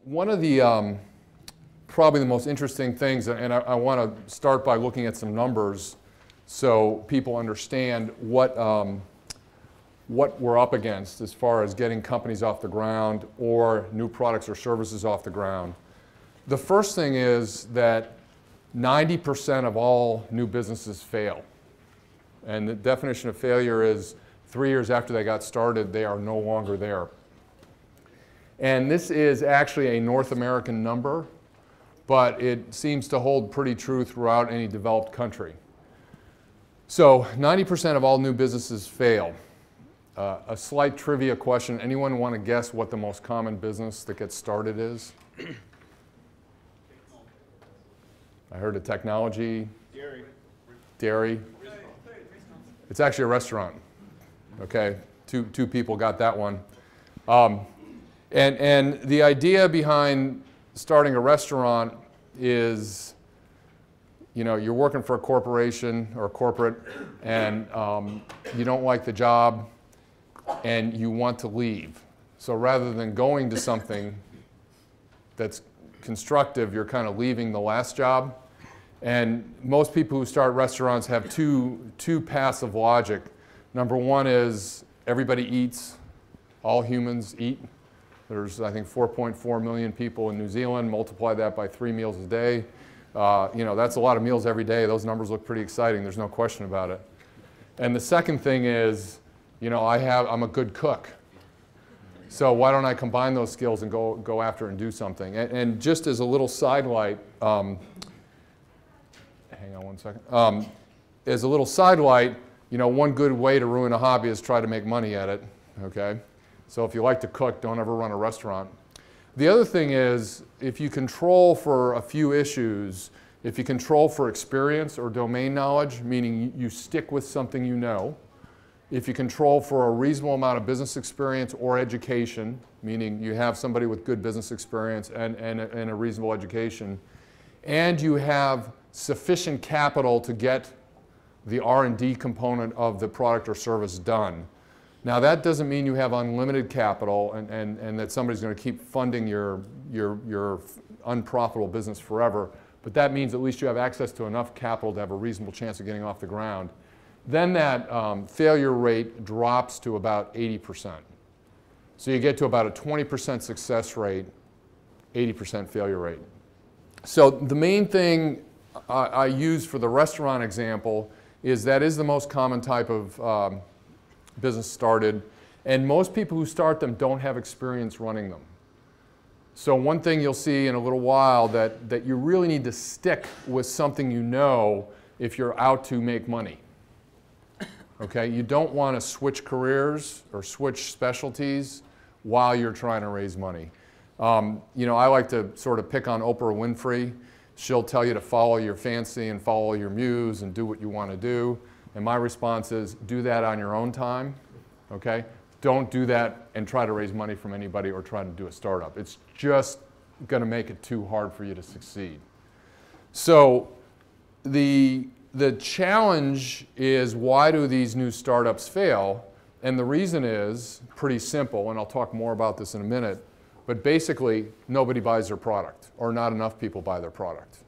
one of the probably the most interesting things, and I want to start by looking at some numbers so people understand what we're up against as far as getting companies off the ground or new products or services off the ground. The first thing is that 90% of all new businesses fail. And the definition of failure is 3 years after they got started, they are no longer there. And this is actually a North American number, but it seems to hold pretty true throughout any developed country. So 90% of all new businesses fail. A slight trivia question. Anyone want to guess what the most common business that gets started is? I heard a technology. Dairy. Dairy. It's actually a restaurant. Okay, two people got that one. And the idea behind starting a restaurant is, you know, you're working for a corporation or a corporate, and you don't like the job, and you want to leave. So rather than going to something that's constructive, you're kind of leaving the last job. And most people who start restaurants have two paths of logic. Number one is everybody eats. All humans eat. There's, I think, 4.4 million people in New Zealand. Multiply that by 3 meals a day. You know, that's a lot of meals every day. Those numbers look pretty exciting. There's no question about it. And the second thing is, you know, I'm a good cook. So why don't I combine those skills and go after and do something? And just as a little sidelight, hang on one second. As a little sidelight, you know, one good way to ruin a hobby is try to make money at it. Okay? So if you like to cook, don't ever run a restaurant. The other thing is, if you control for a few issues, if you control for experience or domain knowledge, meaning you stick with something you know, if you control for a reasonable amount of business experience or education, meaning you have somebody with good business experience and a reasonable education, and you have sufficient capital to get the R&D component of the product or service done. Now that doesn't mean you have unlimited capital and that somebody's going to keep funding your unprofitable business forever, but that means at least you have access to enough capital to have a reasonable chance of getting off the ground. Then that failure rate drops to about 80%. So you get to about a 20% success rate, 80% failure rate. So the main thing I use for the restaurant example is that is the most common type of business started, and most people who start them don't have experience running them. So one thing you'll see in a little while that you really need to stick with something you know if you're out to make money. Okay, you don't want to switch careers or switch specialties while you're trying to raise money. You know, I like to sort of pick on Oprah Winfrey. She'll tell you to follow your fancy and follow your muse and do what you want to do. And my response is, do that on your own time, okay? Don't do that and try to raise money from anybody or try to do a startup. It's just going to make it too hard for you to succeed. So the challenge is, why do these new startups fail? And the reason is pretty simple, and I'll talk more about this in a minute, but basically nobody buys their product, or not enough people buy their product.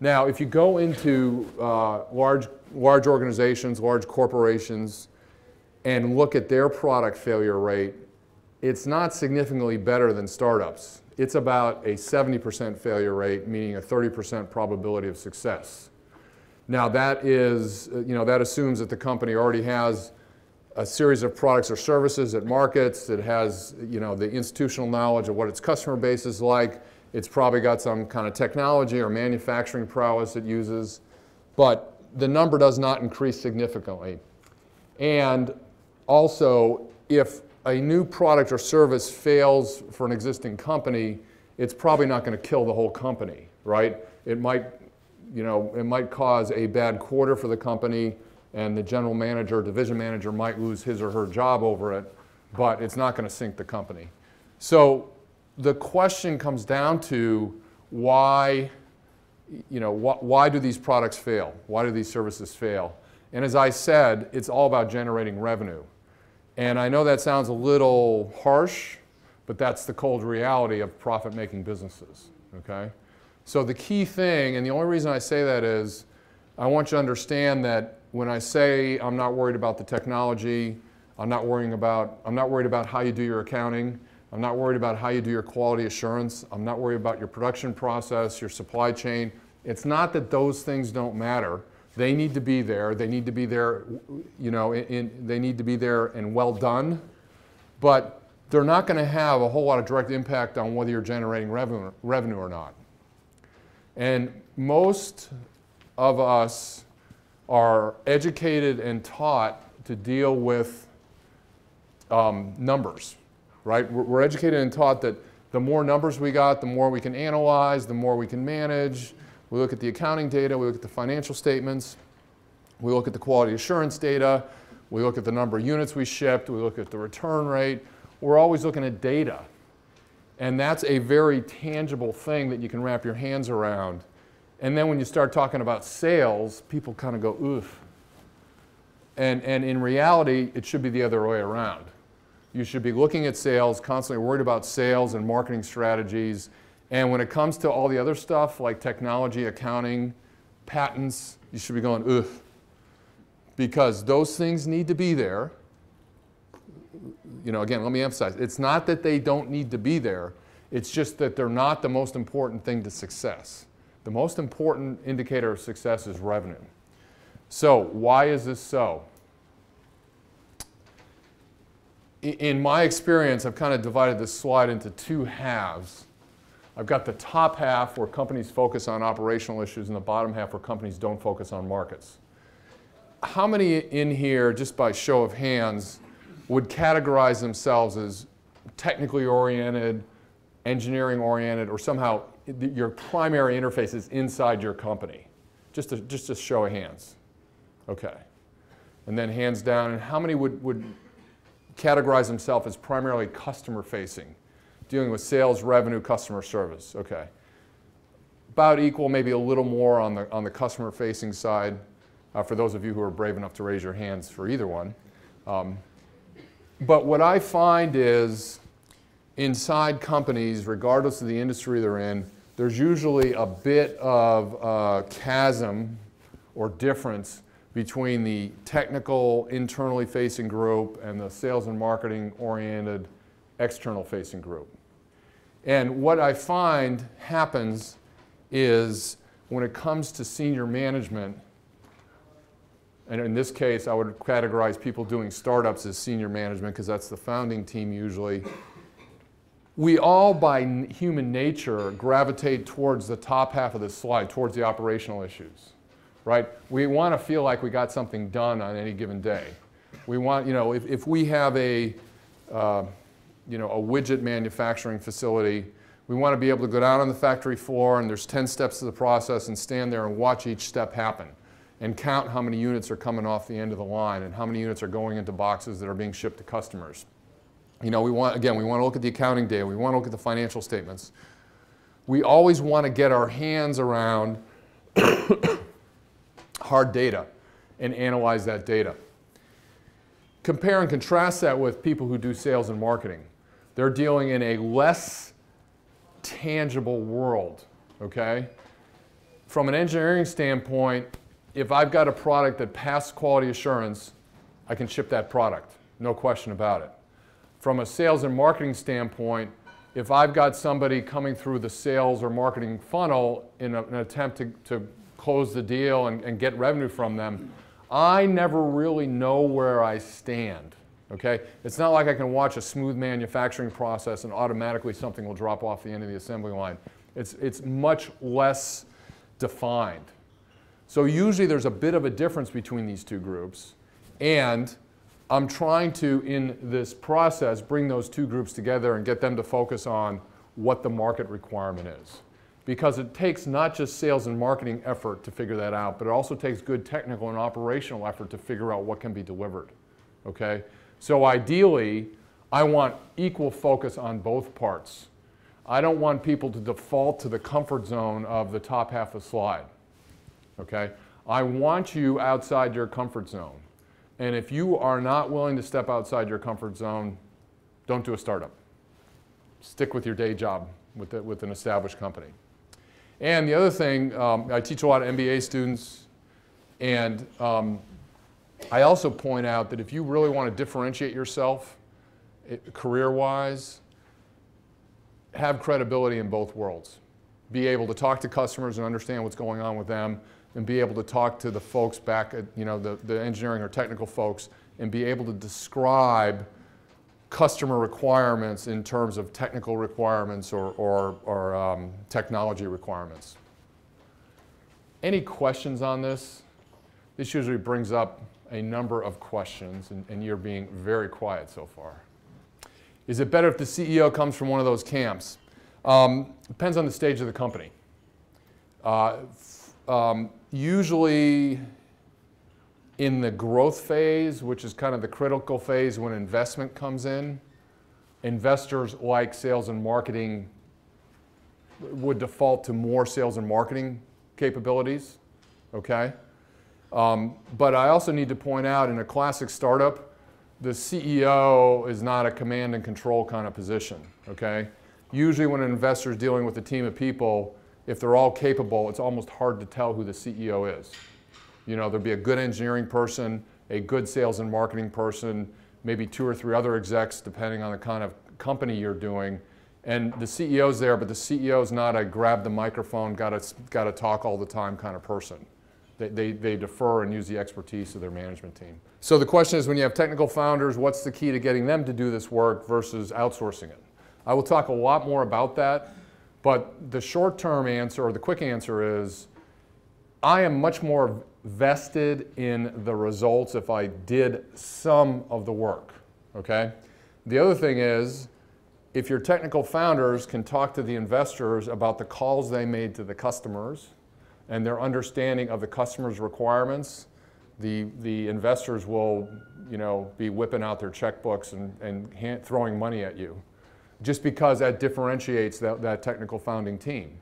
Now, if you go into large organizations, large corporations, and look at their product failure rate, it's not significantly better than startups. It's about a 70% failure rate, meaning a 30% probability of success. Now that is, you know, that assumes that the company already has a series of products or services it markets, it has, you know, the institutional knowledge of what its customer base is like. It's probably got some kind of technology or manufacturing prowess it uses, but the number does not increase significantly. And also, if a new product or service fails for an existing company, it's probably not going to kill the whole company, right? It might, you know, it might cause a bad quarter for the company, and the general manager, division manager might lose his or her job over it, but it's not going to sink the company. So the question comes down to why, you know, why do these products fail? Why do these services fail? And as I said, it's all about generating revenue. And I know that sounds a little harsh, but that's the cold reality of profit-making businesses, okay? So the key thing, and the only reason I say that is, I want you to understand that when I say I'm not worried about the technology, I'm not worried about how you do your accounting, I'm not worried about how you do your quality assurance, I'm not worried about your production process, your supply chain. It's not that those things don't matter. They need to be there. They need to be there, you know, they need to be there and well done, but they're not going to have a whole lot of direct impact on whether you're generating revenue or not. And most of us are educated and taught to deal with numbers, right? We're educated and taught that the more numbers we got, the more we can analyze, the more we can manage. We look at the accounting data, we look at the financial statements, we look at the quality assurance data, we look at the number of units we shipped, we look at the return rate. We're always looking at data. And that's a very tangible thing that you can wrap your hands around. And then when you start talking about sales, people kind of go, oof. And in reality, it should be the other way around. You should be looking at sales, constantly worried about sales and marketing strategies. And when it comes to all the other stuff like technology, accounting, patents, you should be going, oof. Because those things need to be there. You know, again, let me emphasize, it's not that they don't need to be there, it's just that they're not the most important thing to success. The most important indicator of success is revenue. So, why is this so? In my experience, I've kind of divided this slide into two halves. I've got the top half where companies focus on operational issues and the bottom half where companies don't focus on markets. How many in here, just by show of hands, would categorize themselves as technically oriented, engineering oriented, or somehow your primary interface is inside your company? Just a show of hands. Okay. And then hands down. And how many would categorize themselves as primarily customer facing, dealing with sales, revenue, customer service? Okay. About equal, maybe a little more on the customer facing side, for those of you who are brave enough to raise your hands for either one. But what I find is inside companies, regardless of the industry they're in, there's usually a bit of a chasm or difference between the technical, internally facing group and the sales and marketing oriented, external facing group. And what I find happens is when it comes to senior management, and in this case, I would categorize people doing startups as senior management because that's the founding team usually. We all, by human nature, gravitate towards the top half of this slide, towards the operational issues, right? We want to feel like we got something done on any given day. We want, you know, if we have a widget manufacturing facility, we want to be able to go down on the factory floor and there's 10 steps to the process and stand there and watch each step happen. And count how many units are coming off the end of the line and how many units are going into boxes that are being shipped to customers. You know, we want to look at the accounting data. We want to look at the financial statements. We always want to get our hands around hard data and analyze that data. Compare and contrast that with people who do sales and marketing. They're dealing in a less tangible world, okay? From an engineering standpoint, if I've got a product that passed quality assurance, I can ship that product, no question about it. From a sales and marketing standpoint, if I've got somebody coming through the sales or marketing funnel in an attempt to close the deal and get revenue from them, I never really know where I stand, okay? It's not like I can watch a smooth manufacturing process and automatically something will drop off the end of the assembly line. It's much less defined. So usually there's a bit of a difference between these two groups, and I'm trying to, in this process, bring those two groups together and get them to focus on what the market requirement is. Because it takes not just sales and marketing effort to figure that out, but it also takes good technical and operational effort to figure out what can be delivered, okay? So ideally, I want equal focus on both parts. I don't want people to default to the comfort zone of the top half of the slide. Okay? I want you outside your comfort zone. And if you are not willing to step outside your comfort zone, don't do a startup. stick with your day job with an established company. And the other thing, I teach a lot of MBA students, and I also point out that if you really want to differentiate yourself career-wise, have credibility in both worlds. Be able to talk to customers and understand what's going on with them, and be able to talk to the folks back at, the engineering or technical folks, and be able to describe customer requirements in terms of technical requirements or technology requirements. Any questions on this? This usually brings up a number of questions, and you're being very quiet so far. Is it better if the CEO comes from one of those camps? Depends on the stage of the company. Usually in the growth phase, which is kind of the critical phase when investment comes in, investors like sales and marketing would default to more sales and marketing capabilities, okay? But I also need to point out, in a classic startup, the CEO is not a command and control kind of position, okay? Usually when an investor is dealing with a team of people, if they're all capable, it's almost hard to tell who the CEO is. There'll be a good engineering person, a good sales and marketing person, maybe 2 or 3 other execs, depending on the kind of company you're doing. And the CEO's there, but the CEO's not a grab the microphone, gotta talk all the time kind of person. They defer and use the expertise of their management team. So the question is, when you have technical founders, what's the key to getting them to do this work versus outsourcing it? I will talk a lot more about that, but the short-term answer, or the quick answer is, I am much more vested in the results if I did some of the work, okay? The other thing is, if your technical founders can talk to the investors about the calls they made to the customers and their understanding of the customer's requirements, the investors will be whipping out their checkbooks and throwing money at you, just because that differentiates that technical founding team.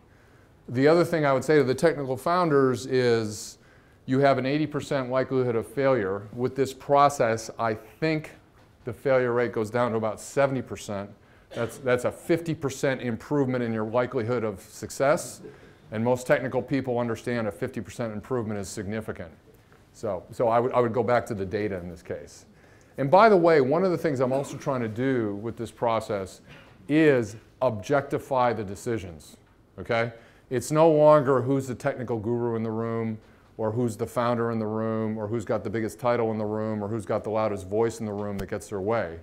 The other thing I would say to the technical founders is, you have an 80% likelihood of failure. With this process, I think the failure rate goes down to about 70%. That's a 50% improvement in your likelihood of success. And most technical people understand a 50% improvement is significant. So I would go back to the data in this case. And by the way, one of the things I'm also trying to do with this process is objectify the decisions, okay? It's no longer who's the technical guru in the room, or who's the founder in the room, or who's got the biggest title in the room, or who's got the loudest voice in the room that gets their way.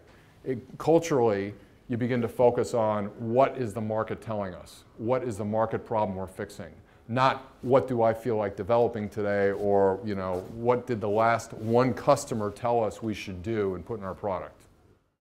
Culturally, you begin to focus on what is the market telling us? What is the market problem we're fixing? Not what do I feel like developing today, or what did the last one customer tell us we should do and put in our product.